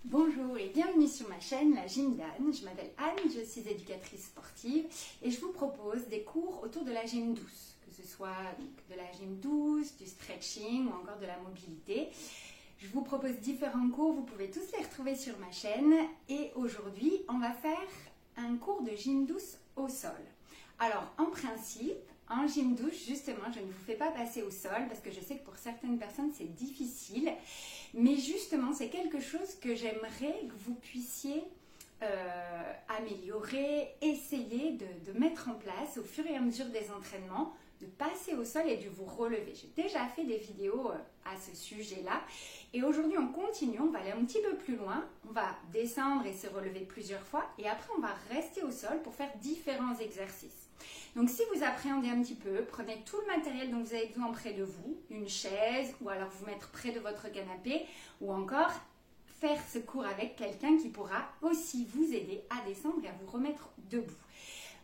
Bonjour et bienvenue sur ma chaîne La Gym d'Anne. Je m'appelle Anne, je suis éducatrice sportive et je vous propose des cours autour de la gym douce, que ce soit de la gym douce, du stretching ou encore de la mobilité. Je vous propose différents cours, vous pouvez tous les retrouver sur ma chaîne et aujourd'hui on va faire un cours de gym douce au sol. Alors en principe, en gym douce, justement, je ne vous fais pas passer au sol parce que je sais que pour certaines personnes c'est difficile. Mais justement, c'est quelque chose que j'aimerais que vous puissiez améliorer, essayer de mettre en place au fur et à mesure des entraînements, de passer au sol et de vous relever. J'ai déjà fait des vidéos à ce sujet-là. Et aujourd'hui, on continue, on va aller un petit peu plus loin. On va descendre et se relever plusieurs fois. Et après, on va rester au sol pour faire différents exercices. Donc si vous appréhendez un petit peu, prenez tout le matériel dont vous avez besoin près de vous, une chaise ou alors vous mettre près de votre canapé ou encore faire ce cours avec quelqu'un qui pourra aussi vous aider à descendre et à vous remettre debout.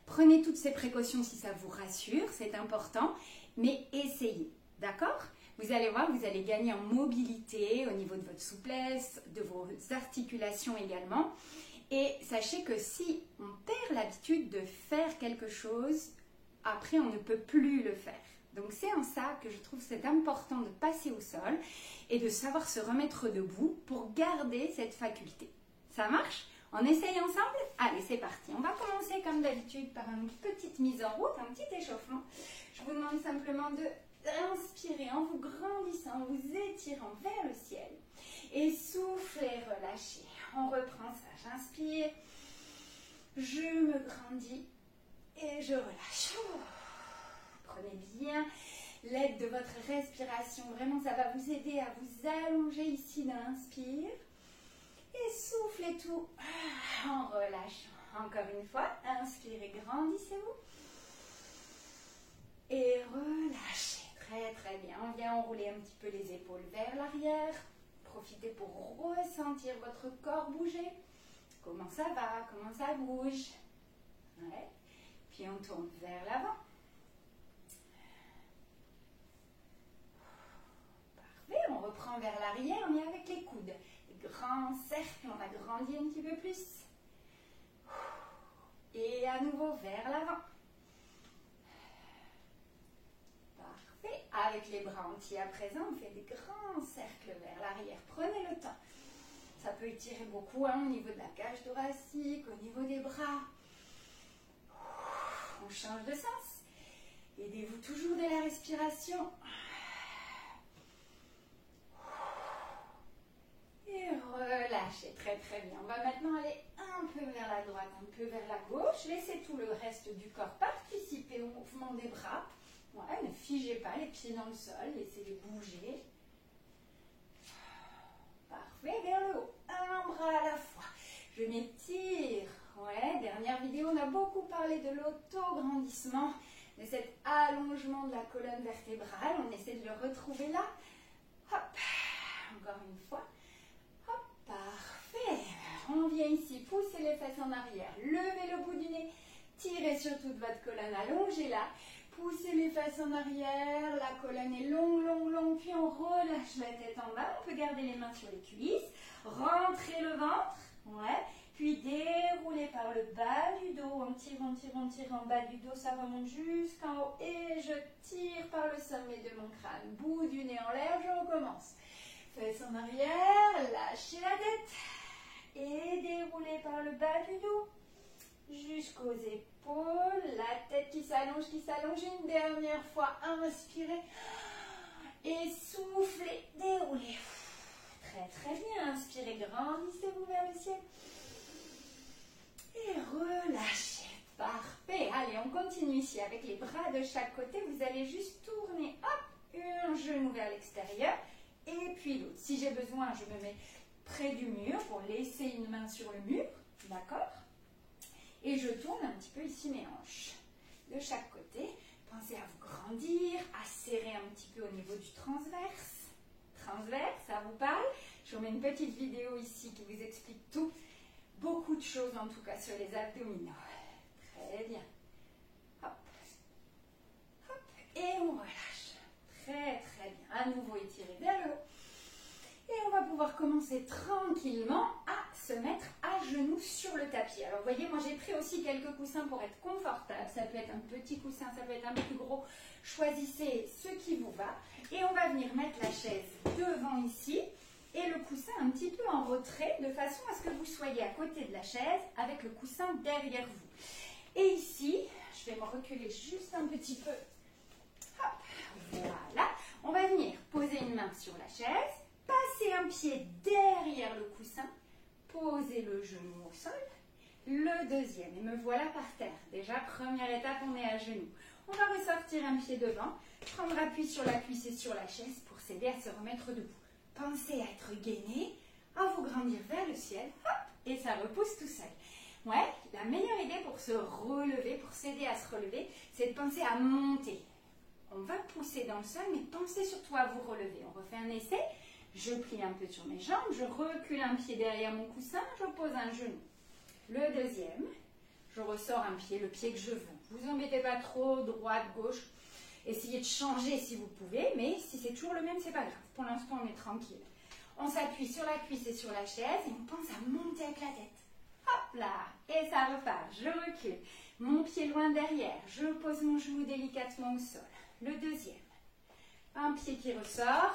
Prenez toutes ces précautions si ça vous rassure, c'est important, mais essayez, d'accord ? Vous allez voir, vous allez gagner en mobilité au niveau de votre souplesse, de vos articulations également. Et sachez que si on perd l'habitude de faire quelque chose, après on ne peut plus le faire. Donc c'est en ça que je trouve c'est important de passer au sol et de savoir se remettre debout pour garder cette faculté. Ça marche ? On essaye ensemble ? Allez, c'est parti. On va commencer comme d'habitude par une petite mise en route, un petit échauffement. Je vous demande simplement d'inspirer en vous grandissant, en vous étirant vers le ciel. Et soufflez, relâchez. On reprend ça. J'inspire, je me grandis et je relâche. Prenez bien l'aide de votre respiration. Vraiment, ça va vous aider à vous allonger ici dans l'inspire. Et soufflez tout en relâchant. Encore une fois, inspirez, grandissez-vous. Et relâchez. Très très bien. On vient enrouler un petit peu les épaules vers l'arrière. Profitez pour ressentir votre corps bouger. Comment ça va? Comment ça bouge? Ouais. Puis on tourne vers l'avant. Parfait. On reprend vers l'arrière. On est avec les coudes. Les grands cercles. On agrandit un petit peu plus. Et à nouveau vers l'avant. Parfait. Avec les bras entiers à présent, on fait des grands cercles vers l'arrière. Prenez le temps. Ça peut étirer beaucoup au niveau de la cage thoracique, au niveau des bras. On change de sens. Aidez-vous toujours de la respiration. Et relâchez. Très très bien. On va maintenant aller un peu vers la droite, un peu vers la gauche. Laissez tout le reste du corps participer au mouvement des bras. Ouais, ne figez pas les pieds dans le sol. Laissez-les bouger. Parfait, vers le haut. Un bras à la fois. Je m'étire. Ouais, dernière vidéo, on a beaucoup parlé de l'auto-grandissement, de cet allongement de la colonne vertébrale. On essaie de le retrouver là. Hop, encore une fois. Hop, parfait. On vient ici, poussez les fesses en arrière. Levez le bout du nez. Tirez sur toute votre colonne, allongez-la. Poussez les fesses en arrière, la colonne est longue, longue, longue, puis on relâche la tête en bas, on peut garder les mains sur les cuisses, rentrez le ventre, ouais, puis déroulez par le bas du dos, on tire, on tire, on tire en bas du dos, ça remonte jusqu'en haut, et je tire par le sommet de mon crâne, bout du nez en l'air, je recommence. Fesses en arrière, lâchez la tête, et déroulez par le bas du dos, jusqu'aux épaules, la tête qui s'allonge, une dernière fois, inspirez et soufflez, déroulez. Très très bien, inspirez, grandissez-vous vers le ciel et relâchez. Parfait, allez on continue ici avec les bras de chaque côté, vous allez juste tourner, hop, un genou vers l'extérieur et puis l'autre. Si j'ai besoin, je me mets près du mur pour laisser une main sur le mur, d'accord ? Et je tourne un petit peu ici mes hanches. De chaque côté, pensez à vous grandir, à serrer un petit peu au niveau du transverse. Transverse, ça vous parle? Je vous mets une petite vidéo ici qui vous explique tout. Beaucoup de choses en tout cas sur les abdominaux. Très bien. Hop. Hop. Et on relâche. Très très bien. À nouveau étiré vers le haut. Et on va pouvoir commencer tranquillement à se mettre à genoux sur le tapis. Alors, vous voyez, moi, j'ai pris aussi quelques coussins pour être confortable. Ça peut être un petit coussin, ça peut être un peu plus gros. Choisissez ce qui vous va. Et on va venir mettre la chaise devant ici et le coussin un petit peu en retrait de façon à ce que vous soyez à côté de la chaise avec le coussin derrière vous. Et ici, je vais me reculer juste un petit peu. Hop, voilà. On va venir poser une main sur la chaise, passer un pied derrière le coussin, poser le genou au sol, le deuxième. Et me voilà par terre. Déjà, première étape, on est à genoux. On va ressortir un pied devant, prendre appui sur la cuisse et sur la chaise pour s'aider à se remettre debout. Pensez à être gainé, à vous grandir vers le ciel, hop, et ça repousse tout seul. Ouais, la meilleure idée pour se relever, pour s'aider à se relever, c'est de penser à monter. On va pousser dans le sol, mais pensez surtout à vous relever. On refait un essai. Je plie un peu sur mes jambes, je recule un pied derrière mon coussin, je pose un genou. Le deuxième, je ressors un pied, le pied que je veux. Vous embêtez pas trop, droite, gauche. Essayez de changer si vous pouvez, mais si c'est toujours le même, c'est pas grave. Pour l'instant, on est tranquille. On s'appuie sur la cuisse et sur la chaise et on pense à monter avec la tête. Hop là, et ça repart. Je recule. Mon pied loin derrière. Je pose mon genou délicatement au sol. Le deuxième. Un pied qui ressort.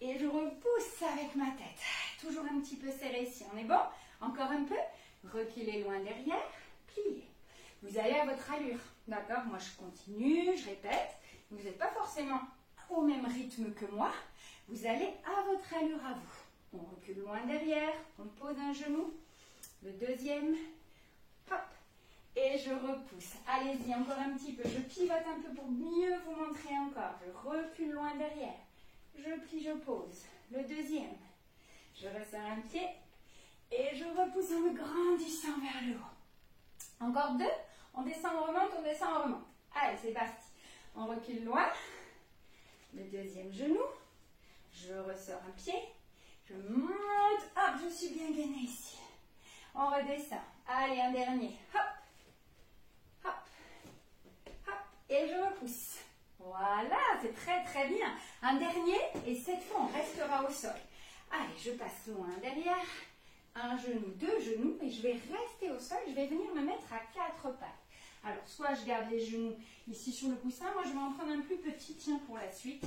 Et je repousse avec ma tête. Toujours un petit peu serré ici. On est bon? Encore un peu. Reculez loin derrière. Pliez. Vous allez à votre allure. D'accord? Moi, je continue, je répète. Vous n'êtes pas forcément au même rythme que moi. Vous allez à votre allure à vous. On recule loin derrière. On pose un genou. Le deuxième. Hop. Et je repousse. Allez-y, encore un petit peu. Je pivote un peu pour mieux vous montrer encore. Je recule loin derrière. Je plie, je pose. Le deuxième. Je resserre un pied. Et je repousse en me grandissant vers le haut. Encore deux. On descend, on remonte, on descend, on remonte. Allez, c'est parti. On recule loin. Le deuxième genou. Je ressors un pied. Je monte. Hop, je suis bien gainée ici. On redescend. Allez, un dernier. Hop. Hop. Hop. Et je repousse. Voilà, c'est très très bien. Un dernier, et cette fois, on restera au sol. Allez, je passe loin derrière. Un genou, deux genoux, et je vais rester au sol. Je vais venir me mettre à quatre pattes. Alors, soit je garde les genoux ici sur le coussin. Moi, je vais en prendre un plus petit, tiens, pour la suite.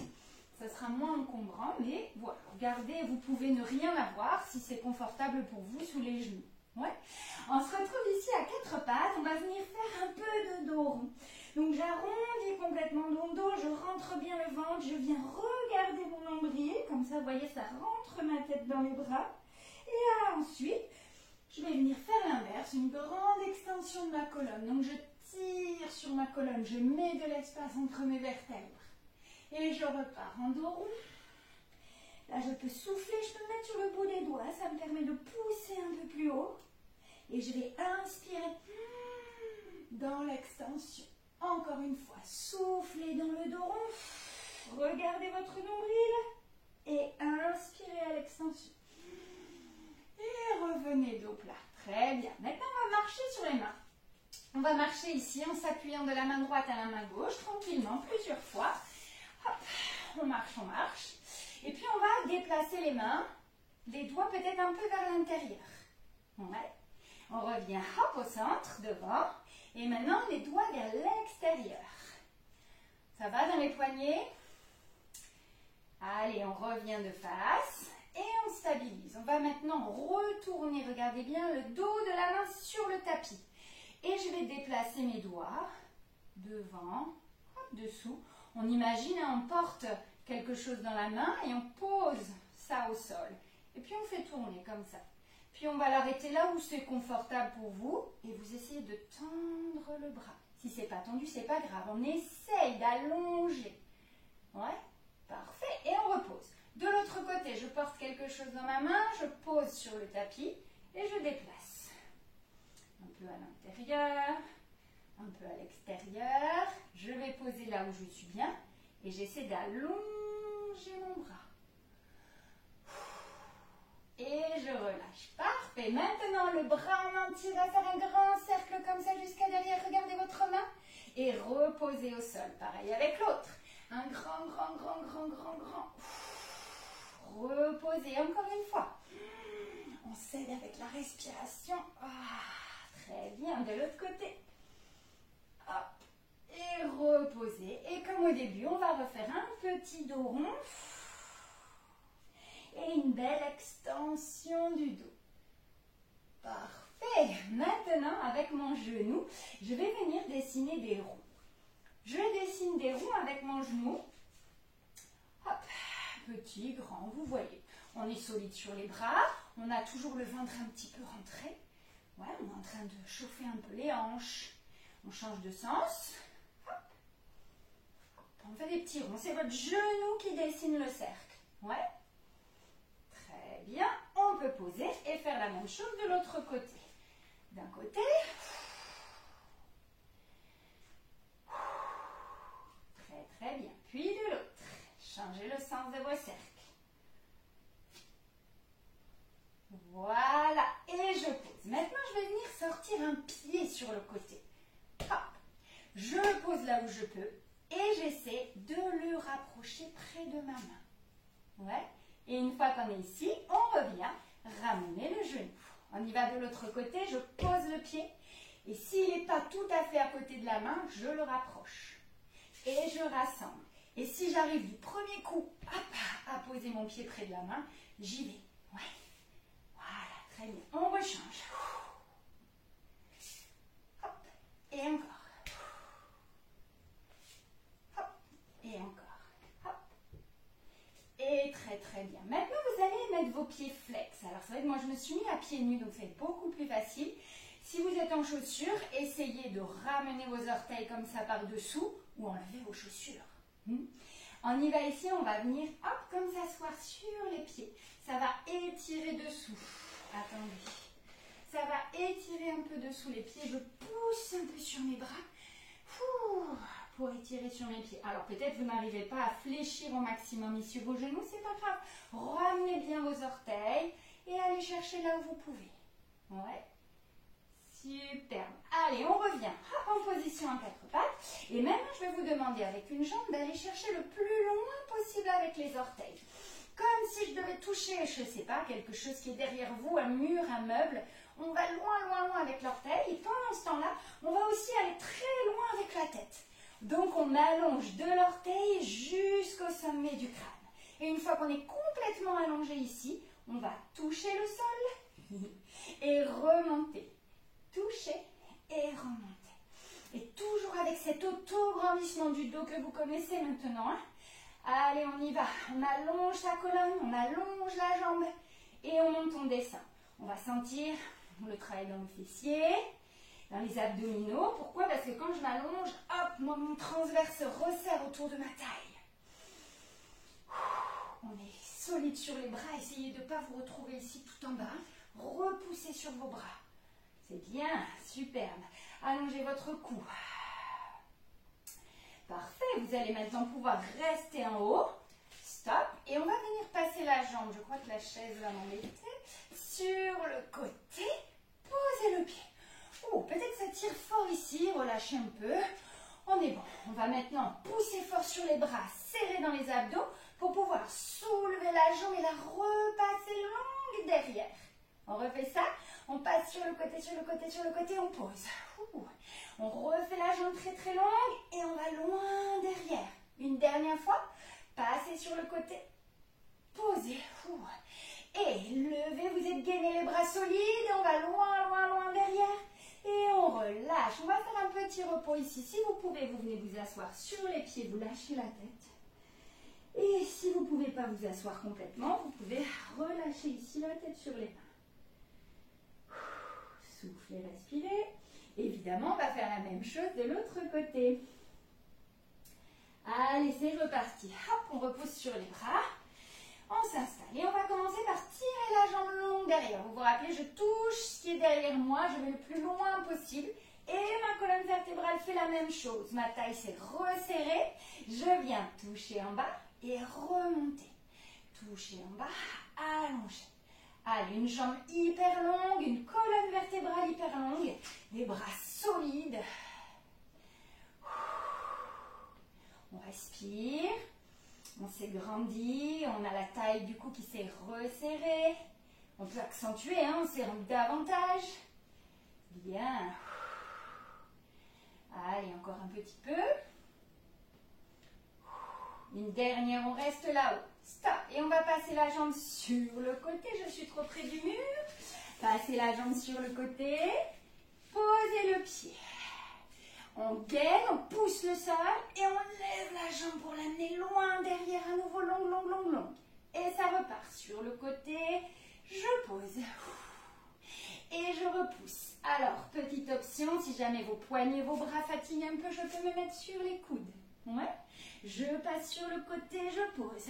Ça sera moins encombrant, mais voilà. Regardez, vous pouvez ne rien avoir si c'est confortable pour vous sous les genoux. Ouais. On se retrouve ici à quatre pattes. On va venir faire un peu de dos rond. Donc, j'arrondis complètement mon dos. Je rentre bien le ventre. Je viens regarder mon nombril. Comme ça, vous voyez, ça rentre ma tête dans les bras. Et là, ensuite, je vais venir faire l'inverse. Une grande extension de ma colonne. Donc, je tire sur ma colonne. Je mets de l'espace entre mes vertèbres. Et je repars en dos rond. Là, je peux souffler, je peux me mettre sur le bout des doigts. Ça me permet de pousser un peu plus haut. Et je vais inspirer dans l'extension. Encore une fois, soufflez dans le dos rond. Regardez votre nombril. Et inspirez à l'extension. Et revenez dos plat. Très bien. Maintenant, on va marcher sur les mains. On va marcher ici en s'appuyant de la main droite à la main gauche, tranquillement, plusieurs fois. Hop, on marche, on marche. Et puis, on va déplacer les mains, les doigts peut-être un peu vers l'intérieur. Ouais. On revient, hop, au centre, devant. Et maintenant, les doigts vers l'extérieur. Ça va dans les poignets? Allez, on revient de face. Et on stabilise. On va maintenant retourner, regardez bien, le dos de la main sur le tapis. Et je vais déplacer mes doigts devant, hop, dessous. On imagine, on porte quelque chose dans la main et on pose ça au sol. Et puis on fait tourner comme ça. Puis on va l'arrêter là où c'est confortable pour vous et vous essayez de tendre le bras. Si c'est pas tendu, c'est pas grave. On essaye d'allonger. Ouais, parfait. Et on repose. De l'autre côté, je porte quelque chose dans ma main, je pose sur le tapis et je déplace. Un peu à l'intérieur, un peu à l'extérieur. Je vais poser là où je suis bien et j'essaie d'allonger mon bras. Et je relâche. Parfait. Maintenant, le bras en entier va faire un grand cercle comme ça jusqu'à derrière. Regardez votre main. Et reposez au sol. Pareil avec l'autre. Un grand. Reposez encore une fois. aller avec la respiration. Très bien, de l'autre côté. Hop. Et reposer. Et comme au début, on va refaire un petit dos rond. Et une belle extension du dos. Parfait. Maintenant, avec mon genou, je vais venir dessiner des ronds. Je dessine des ronds avec mon genou. Hop. Petit, grand, vous voyez. On est solide sur les bras. On a toujours le ventre un petit peu rentré. Ouais, on est en train de chauffer un peu les hanches. On change de sens. Hop. On fait des petits ronds. C'est votre genou qui dessine le cercle. Ouais. Très bien. On peut poser et faire la même chose de l'autre côté. D'un côté. Très très bien. Puis de l'autre. Changez le sens de vos cercles. Voilà. Et je pose. Maintenant, je vais venir sortir un pied sur le côté. Hop. Je le pose là où je peux. Et j'essaie de le rapprocher près de ma main. Ouais. Et une fois qu'on est ici, on revient ramener le genou. On y va de l'autre côté, je pose le pied. Et s'il n'est pas tout à fait à côté de la main, je le rapproche. Et je rassemble. Et si j'arrive du premier coup à poser mon pied près de la main, j'y vais. Ouais. Voilà, très bien. On rechange. Hop. Et encore. Hop. Et encore. Hop. Et très très bien. Maintenant, vous allez mettre vos pieds flex. Alors, c'est vrai que moi, je me suis mis à pieds nus, donc c'est beaucoup plus facile. Si vous êtes en chaussures, essayez de ramener vos orteils comme ça par-dessous ou enlevez vos chaussures. On y va ici, on va venir, hop, comme s'asseoir sur les pieds. Ça va étirer dessous. Attendez. Ça va étirer un peu dessous les pieds. Je pousse un peu sur mes bras. Pour étirer sur mes pieds. Alors peut-être vous n'arrivez pas à fléchir au maximum ici vos genoux, c'est pas grave. Ramenez bien vos orteils et allez chercher là où vous pouvez. Ouais. Superbe. Allez, on revient. Hop, en position en quatre pattes. Et maintenant, je vais vous demander avec une jambe d'aller chercher le plus loin possible avec les orteils. Comme si je devais toucher, je ne sais pas, quelque chose qui est derrière vous, un mur, un meuble. On va loin, loin, loin avec l'orteil. Et pendant ce temps-là, on va aussi aller très loin avec la tête. Donc, on allonge de l'orteil jusqu'au sommet du crâne. Et une fois qu'on est complètement allongé ici, on va toucher le sol et remonter. Toucher et remonter. Et toujours avec cet auto-grandissement du dos que vous connaissez maintenant. Allez, on y va. On allonge la colonne, on allonge la jambe et on monte, on descend. On va sentir le travail dans le fessier, dans les abdominaux. Pourquoi? Parce que quand je m'allonge, hop, mon transverse se resserre autour de ma taille. On est solide sur les bras. Essayez de ne pas vous retrouver ici tout en bas. Repoussez sur vos bras. C'est bien, superbe. Allongez votre cou. Parfait, vous allez maintenant pouvoir rester en haut. Stop. Et on va venir passer la jambe, je crois que la chaise va m'embêter, sur le côté. Posez le pied. Oh, peut-être ça tire fort ici, relâchez un peu. On est bon. On va maintenant pousser fort sur les bras, serrer dans les abdos pour pouvoir soulever la jambe et la repasser longue derrière. On refait ça. On passe sur le côté, sur le côté, sur le côté, on pose. On refait la jambe très très longue et on va loin derrière. Une dernière fois, passez sur le côté, posez. Et levez, vous êtes gainé les bras solides, on va loin, loin, loin derrière. Et on relâche. On va faire un petit repos ici. Si vous pouvez, vous venez vous asseoir sur les pieds, vous lâchez la tête. Et si vous ne pouvez pas vous asseoir complètement, vous pouvez relâcher ici la tête sur les mains. Soufflez, respirez. Évidemment, on va faire la même chose de l'autre côté. Allez, c'est reparti. Hop, on repose sur les bras. On s'installe et on va commencer par tirer la jambe longue derrière. Vous vous rappelez, je touche ce qui est derrière moi, je vais le plus loin possible. Et ma colonne vertébrale fait la même chose. Ma taille s'est resserrée. Je viens toucher en bas et remonter. Toucher en bas, allonger. Allez, une jambe hyper longue, une colonne vertébrale hyper longue, des bras solides. On respire, on s'est grandi, on a la taille du cou qui s'est resserrée. On peut accentuer, hein, on serre davantage. Bien. Allez, encore un petit peu. Une dernière, on reste là-haut. Stop. Et on va passer la jambe sur le côté. Je suis trop près du mur. Passez la jambe sur le côté. Posez le pied. On gaine, on pousse le sol et on lève la jambe pour l'amener loin derrière, à nouveau long. Et ça repart sur le côté. Je pose. Et je repousse. Alors, petite option, si jamais vos poignets, vos bras fatiguent un peu, je peux me mettre sur les coudes. Ouais. Je passe sur le côté, je pose.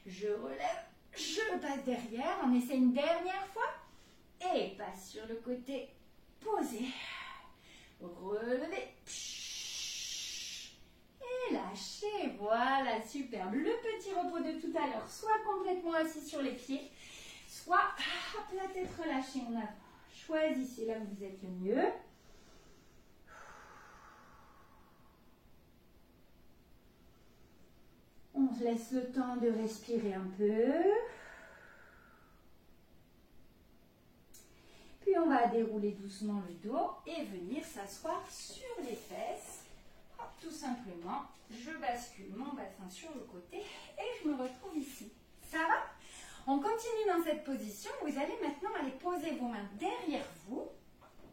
Je relève, je passe derrière. On essaie une dernière fois. Et passe sur le côté, posez. Relevez. Et lâchez. Voilà, superbe. Le petit repos de tout à l'heure, soit complètement assis sur les pieds, soit hop, la tête relâchée en avant. Choisissez là où vous êtes le mieux. On se laisse le temps de respirer un peu. Puis on va dérouler doucement le dos et venir s'asseoir sur les fesses. Hop, tout simplement, je bascule mon bassin sur le côté et je me retrouve ici. Ça va? On continue dans cette position. Vous allez maintenant aller poser vos mains derrière vous.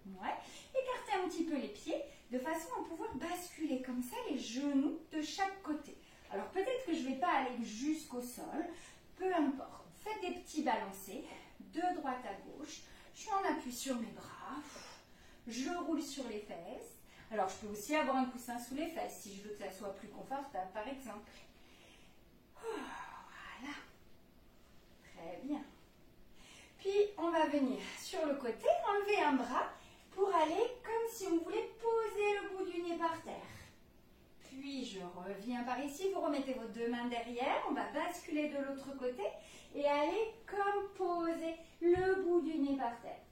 Ouais. Écartez un petit peu les pieds de façon à pouvoir basculer comme ça les genoux de chaque côté. Alors peut-être que je ne vais pas aller jusqu'au sol. Peu importe. Faites des petits balancés de droite à gauche. Je suis en appui sur mes bras. Je roule sur les fesses. Alors je peux aussi avoir un coussin sous les fesses si je veux que ça soit plus confortable par exemple. Voilà. Très bien. Puis, on va venir sur le côté, enlever un bras pour aller comme si on voulait poser le bout du nez par terre. Puis, je reviens par ici, vous remettez vos deux mains derrière, on va basculer de l'autre côté et aller comme poser le bout du nez par terre.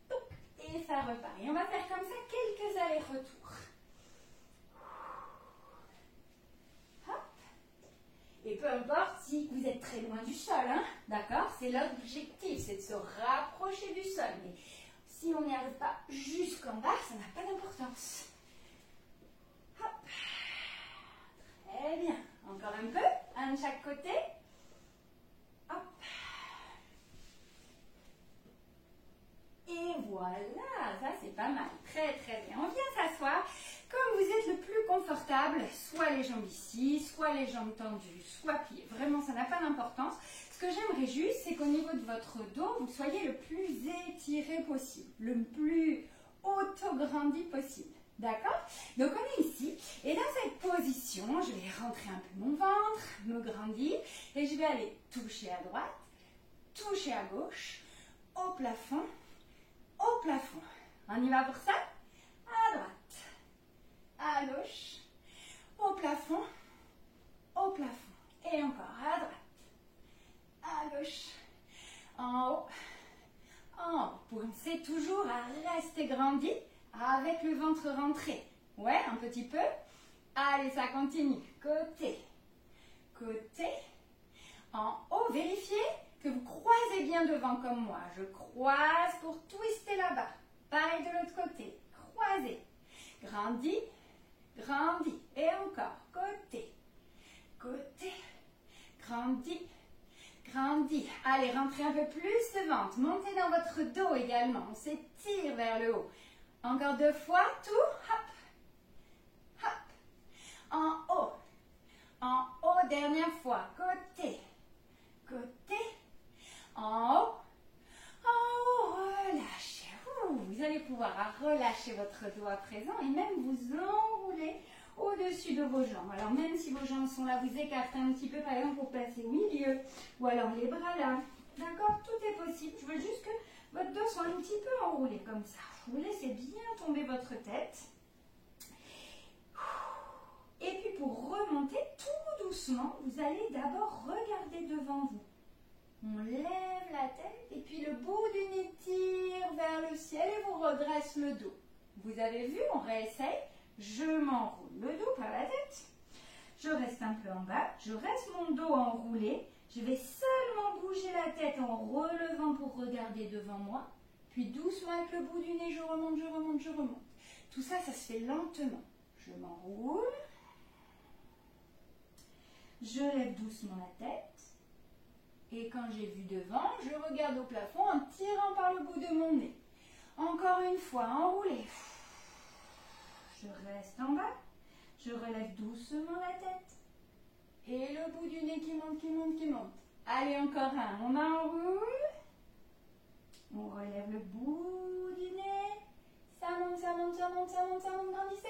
Et ça repart. Et on va faire comme ça quelques allers-retours. Et peu importe si vous êtes très loin du sol, hein, d'accord? C'est l'objectif, c'est de se rapprocher du sol. Mais si on n'y arrive pas jusqu'en bas, ça n'a pas d'importance. Hop. Très bien. Encore un peu, un de chaque côté. Hop. Et voilà, ça c'est pas mal. Très très bien. On vient s'asseoir. Comme vous êtes le plus confortable, soit les jambes ici, soit les jambes tendues, soit pliées. Vraiment, ça n'a pas d'importance. Ce que j'aimerais juste, c'est qu'au niveau de votre dos, vous soyez le plus étiré possible, le plus auto-grandi possible. D'accord? Donc, on est ici. Et dans cette position, je vais rentrer un peu mon ventre, me grandir. Et je vais aller toucher à droite, toucher à gauche, au plafond, au plafond. On y va pour ça? À droite. À gauche, au plafond, et encore à droite, à gauche, en haut, en haut. Pensez toujours à rester grandi avec le ventre rentré. Ouais, un petit peu. Allez, ça continue. Côté, côté, en haut. Vérifiez que vous croisez bien devant comme moi. Je croise pour twister là-bas. Pareil de l'autre côté. Croisez. Grandis. Grandis. Et encore. Côté. Côté. Grandis. Grandis. Allez, rentrez un peu plus de ventre. Montez dans votre dos également. On s'étire vers le haut. Encore deux fois. Tout. Hop. Hop. En haut. En haut. Dernière fois. Côté. Côté. En haut. En haut. Relâchez. Vous allez pouvoir relâcher votre dos à présent et même vous enrouler au-dessus de vos jambes. Alors même si vos jambes sont là, vous écartez un petit peu, par exemple, pour passer au milieu. Ou alors les bras là. D'accord? Tout est possible. Je veux juste que votre dos soit un petit peu enroulé comme ça. Vous laissez bien tomber votre tête. Et puis pour remonter tout doucement, vous allez d'abord regarder devant vous. On lève la tête et puis le bout du nez tire vers le ciel et vous redresse le dos. Vous avez vu, on réessaye. Je m'enroule le dos par la tête. Je reste un peu en bas. Je reste mon dos enroulé. Je vais seulement bouger la tête en relevant pour regarder devant moi. Puis doucement avec le bout du nez, je remonte, je remonte, je remonte. Tout ça, ça se fait lentement. Je m'enroule. Je lève doucement la tête. Et quand j'ai vu devant, je regarde au plafond en tirant par le bout de mon nez. Encore une fois, enroulé. Je reste en bas. Je relève doucement la tête. Et le bout du nez qui monte, qui monte, qui monte. Allez, encore un. On enroule. On relève le bout du nez. Ça monte, ça monte, ça monte, ça monte, ça monte. Grandissez.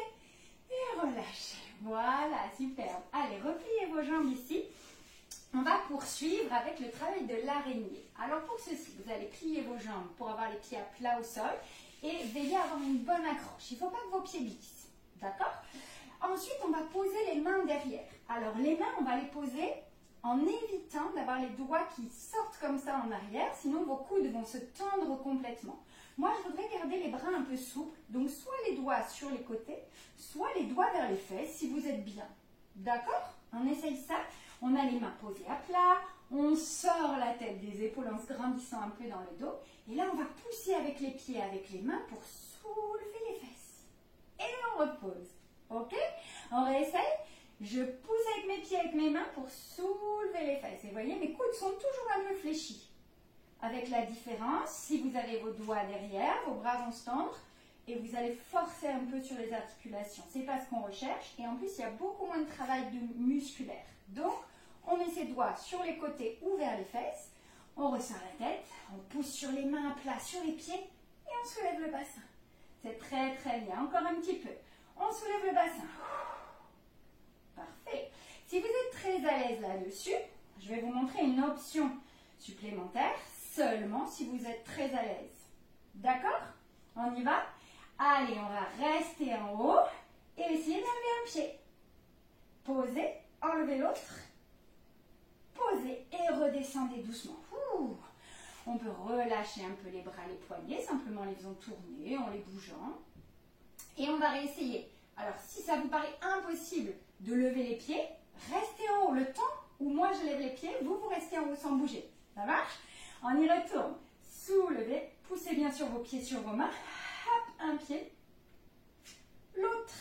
Et relâchez. Voilà, superbe. Allez, repliez vos jambes ici. On va poursuivre avec le travail de l'araignée. Alors pour ceci, vous allez plier vos jambes pour avoir les pieds à plat au sol et veiller à avoir une bonne accroche. Il ne faut pas que vos pieds glissent. D'accord? Ensuite, on va poser les mains derrière. Alors les mains, on va les poser en évitant d'avoir les doigts qui sortent comme ça en arrière, sinon vos coudes vont se tendre complètement. Moi, je voudrais garder les bras un peu souples, donc soit les doigts sur les côtés, soit les doigts vers les fesses si vous êtes bien. D'accord? On essaye ça. On a les mains posées à plat, on sort la tête des épaules en se grandissant un peu dans le dos. Et là, on va pousser avec les pieds, avec les mains pour soulever les fesses. Et on repose. Ok? On réessaye. Je pousse avec mes pieds, avec mes mains pour soulever les fesses. Et vous voyez, mes coudes sont toujours un peu fléchis. Avec la différence, si vous avez vos doigts derrière, vos bras vont se tendre et vous allez forcer un peu sur les articulations. C'est pas ce qu'on recherche. Et en plus, il y a beaucoup moins de travail musculaire. Donc, on met ses doigts sur les côtés ou vers les fesses. On resserre la tête. On pousse sur les mains à plat, sur les pieds. Et on soulève le bassin. C'est très très bien. Encore un petit peu. On soulève le bassin. Parfait. Si vous êtes très à l'aise là-dessus, je vais vous montrer une option supplémentaire, seulement si vous êtes très à l'aise. D'accord? On y va? Allez, on va rester en haut et essayer d'enlever un pied. Posez, enlevez l'autre. Posez et redescendez doucement. Ouh. On peut relâcher un peu les bras, les poignets, simplement les faisant tourner, en les bougeant. Et on va réessayer. Alors, si ça vous paraît impossible de lever les pieds, restez en haut le temps où moi je lève les pieds, vous restez en haut sans bouger. Ça marche? On y retourne. Soulevez, poussez bien sûr vos pieds sur vos mains. Hop, un pied, l'autre.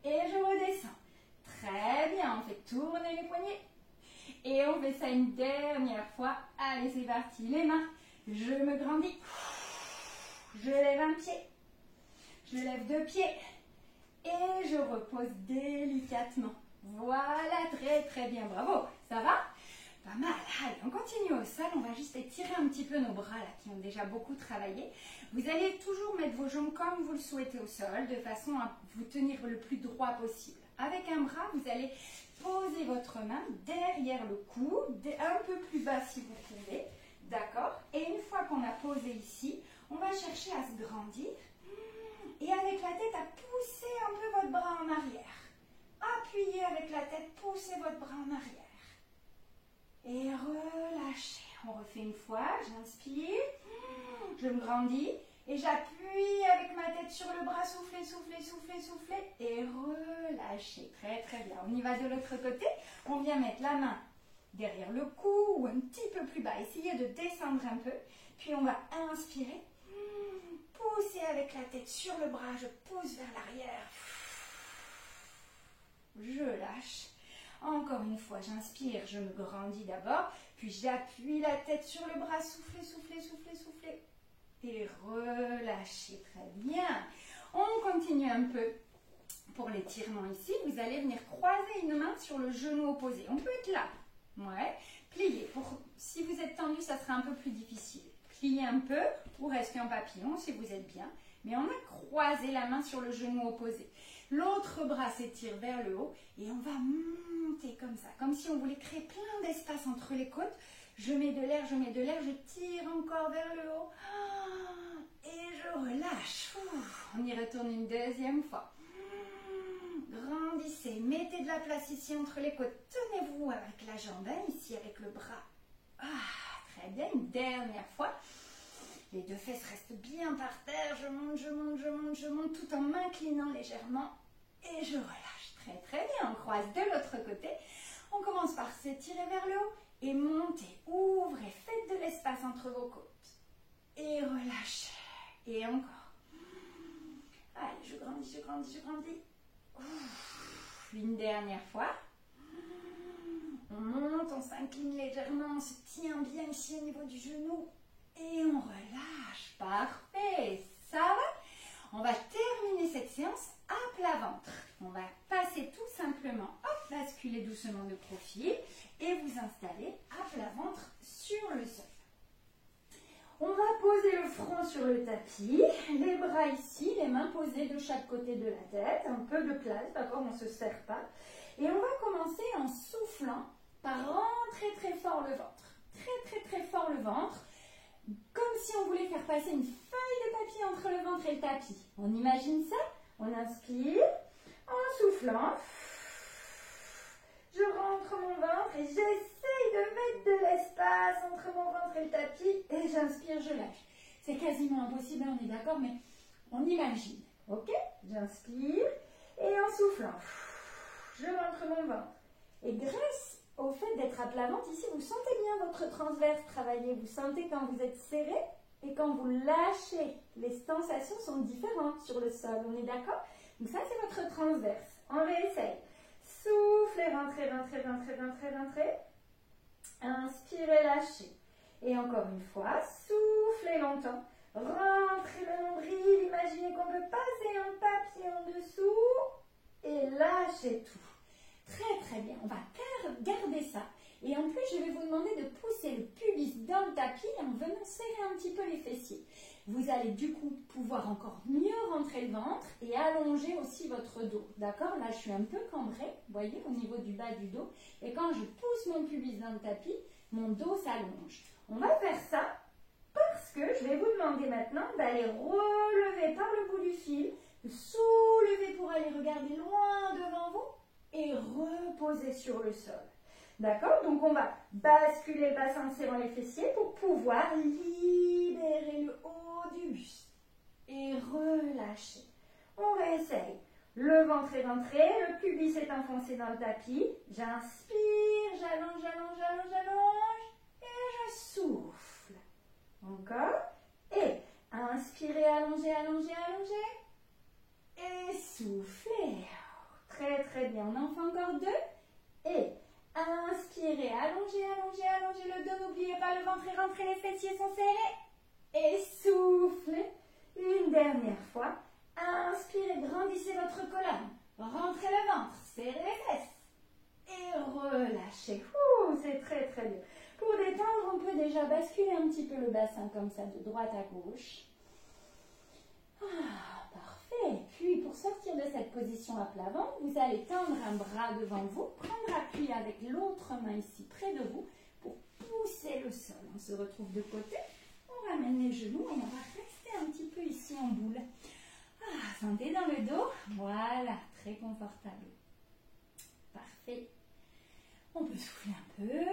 Et je redescends. Très bien, on fait tourner les poignets. Et on fait ça une dernière fois. Allez, c'est parti. Les mains, je me grandis. Je lève un pied. Je lève deux pieds. Et je repose délicatement. Voilà, très très bien. Bravo. Ça va? Pas mal. Allez, on continue au sol. On va juste étirer un petit peu nos bras là qui ont déjà beaucoup travaillé. Vous allez toujours mettre vos jambes comme vous le souhaitez au sol, de façon à vous tenir le plus droit possible. Avec un bras, vous allez poser votre main derrière le cou, un peu plus bas si vous pouvez. D'accord? Et une fois qu'on a posé ici, on va chercher à se grandir. Et avec la tête, à pousser un peu votre bras en arrière. Appuyez avec la tête, poussez votre bras en arrière. Et relâchez. On refait une fois, j'inspire, je me grandis et j'appuie avec ma tête sur le bras, soufflez, soufflez, soufflez, soufflez et relâchez. Très très bien. On y va de l'autre côté. On vient mettre la main derrière le cou ou un petit peu plus bas. Essayez de descendre un peu. Puis on va inspirer. Poussez avec la tête sur le bras, je pousse vers l'arrière. Je lâche. Encore une fois, j'inspire, je me grandis d'abord, puis j'appuie la tête sur le bras, soufflez, soufflez, soufflez, soufflez. Et relâchez, très bien. On continue un peu pour l'étirement ici. Vous allez venir croiser une main sur le genou opposé. On peut être là, ouais, plier. Si vous êtes tendu, ça sera un peu plus difficile. Pliez un peu ou restez en papillon si vous êtes bien. Mais on a croisé la main sur le genou opposé. L'autre bras s'étire vers le haut et on va monter comme ça, comme si on voulait créer plein d'espace entre les côtes. Je mets de l'air, je tire encore vers le haut et je relâche. On y retourne une deuxième fois. Grandissez, mettez de la place ici entre les côtes. Tenez-vous avec la jambe, ici avec le bras. Très bien, une dernière fois. Les deux fesses restent bien par terre. Je monte, je monte, je monte, je monte, tout en m'inclinant légèrement. Et je relâche. Très, très bien. On croise de l'autre côté. On commence par s'étirer vers le haut. Et montez, ouvrez, faites de l'espace entre vos côtes. Et relâchez. Et encore. Allez, je grandis, je grandis, je grandis. Ouf. Une dernière fois. On monte, on s'incline légèrement, on se tient bien ici au niveau du genou. Et on relâche. Parfait. Ça va? On va terminer cette séance à plat ventre. On va passer tout simplement, hop, basculer doucement de profil et vous installer à plat ventre sur le sol. On va poser le front sur le tapis, les bras ici, les mains posées de chaque côté de la tête, un peu de place, d'accord, on ne se serre pas. Et on va commencer en soufflant par rentrer très fort le ventre. Très fort le ventre, comme si on voulait faire passer une feuille de papier entre le ventre et le tapis. On imagine ça? On inspire, en soufflant, je rentre mon ventre et j'essaye de mettre de l'espace entre mon ventre et le tapis et j'inspire, je lâche. C'est quasiment impossible, on est d'accord, mais on imagine. Ok? J'inspire et en soufflant, je rentre mon ventre. Et grâce au fait d'être à plat ventre, ici, vous sentez bien votre transverse travailler. Vous sentez quand vous êtes serré et quand vous lâchez. Les sensations sont différentes sur le sol, on est d'accord? Donc ça, c'est votre transverse. On réessaye. Soufflez, rentrez, rentrez, rentrez, rentrez, rentrez. Inspirez, lâchez. Et encore une fois, soufflez longtemps. Rentrez le nombril. Imaginez qu'on peut passer un papier en dessous. Et lâchez tout. Très bien. On va garder ça. Et en plus, je vais vous demander de pousser le pubis dans le tapis en venant serrer un petit peu les fessiers. Vous allez du coup pouvoir encore mieux rentrer le ventre et allonger aussi votre dos. D'accord? Là, je suis un peu cambrée, vous voyez, au niveau du bas du dos. Et quand je pousse mon pubis dans le tapis, mon dos s'allonge. On va faire ça parce que je vais vous demander maintenant d'aller relever par le bout du fil, de soulever pour aller regarder loin devant vous et reposer sur le sol. D'accord? Donc, on va basculer le bassin en serrant les fessiers pour pouvoir libérer le haut du buste. Et relâcher. On réessaye. Le ventre est rentré, le pubis est enfoncé dans le tapis. J'inspire, j'allonge, j'allonge, j'allonge, j'allonge. Et je souffle. Encore. Et inspirez, allongez, allongez, allongez. Et soufflez. Très bien. On en fait encore deux. Et inspirez, allongez, allongez, allongez le dos. N'oubliez pas le ventre est rentré, les fessiers sont serrés. Et soufflez. Une dernière fois. Inspirez, grandissez votre colonne. Rentrez le ventre, serrez les fesses. Et relâchez. C'est très bien. Pour détendre, on peut déjà basculer un petit peu le bassin comme ça, de droite à gauche. Parfait. Puis, pour sortir de cette position à plat ventre, vous allez tendre un bras devant vous, prendre appui avec l'autre main ici près de vous pour pousser le sol. On se retrouve de côté, on ramène les genoux et on va rester un petit peu ici en boule. Sentez dans le dos. Voilà, très confortable. Parfait. On peut souffler un peu.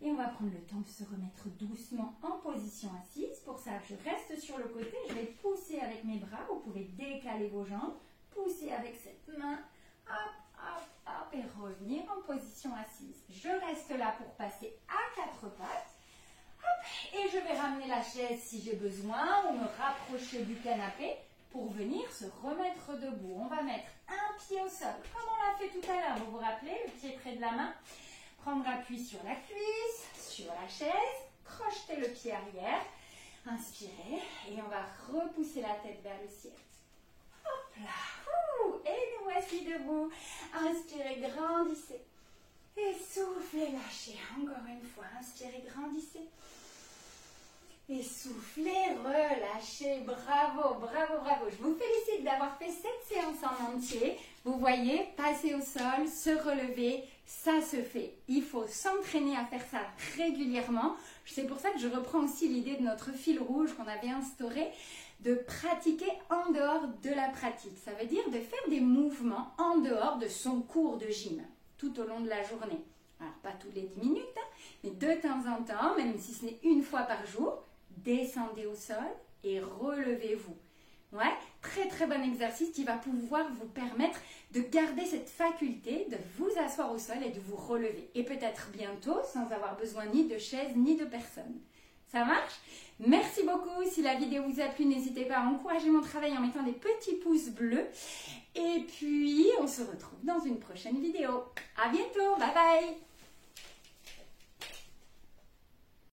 Et on va prendre le temps de se remettre doucement en position assise. Pour ça, je reste sur le côté. Je vais pousser avec mes bras. Vous pouvez décaler vos jambes. Pousser avec cette main. Hop. Et revenir en position assise. Je reste là pour passer à quatre pattes. Et je vais ramener la chaise si j'ai besoin ou me rapprocher du canapé pour venir se remettre debout. On va mettre un pied au sol, comme on l'a fait tout à l'heure. Vous vous rappelez, le pied près de la main. Prendre appui sur la cuisse, sur la chaise. Crocheter le pied arrière. Inspirez et on va repousser la tête vers le ciel. Hop là. Et nous voici debout. Inspirez, grandissez. Et soufflez, lâchez. Encore une fois. Inspirez, grandissez. Et soufflez, relâchez. Bravo. Je vous félicite d'avoir fait cette séance en entier. Vous voyez, passer au sol, se relever, ça se fait. Il faut s'entraîner à faire ça régulièrement. C'est pour ça que je reprends aussi l'idée de notre fil rouge qu'on avait instauré, de pratiquer en dehors de la pratique. Ça veut dire de faire des mouvements en dehors de son cours de gym, tout au long de la journée. Alors, pas tous les 10 minutes, mais de temps en temps, même si ce n'est une fois par jour, descendez au sol et relevez-vous. Ouais, très très bon exercice qui va pouvoir vous permettre de garder cette faculté de vous asseoir au sol et de vous relever. Et peut-être bientôt sans avoir besoin ni de chaise ni de personne. Ça marche? Merci beaucoup. Si la vidéo vous a plu, n'hésitez pas à encourager mon travail en mettant des petits pouces bleus. Et puis, on se retrouve dans une prochaine vidéo. À bientôt. Bye bye.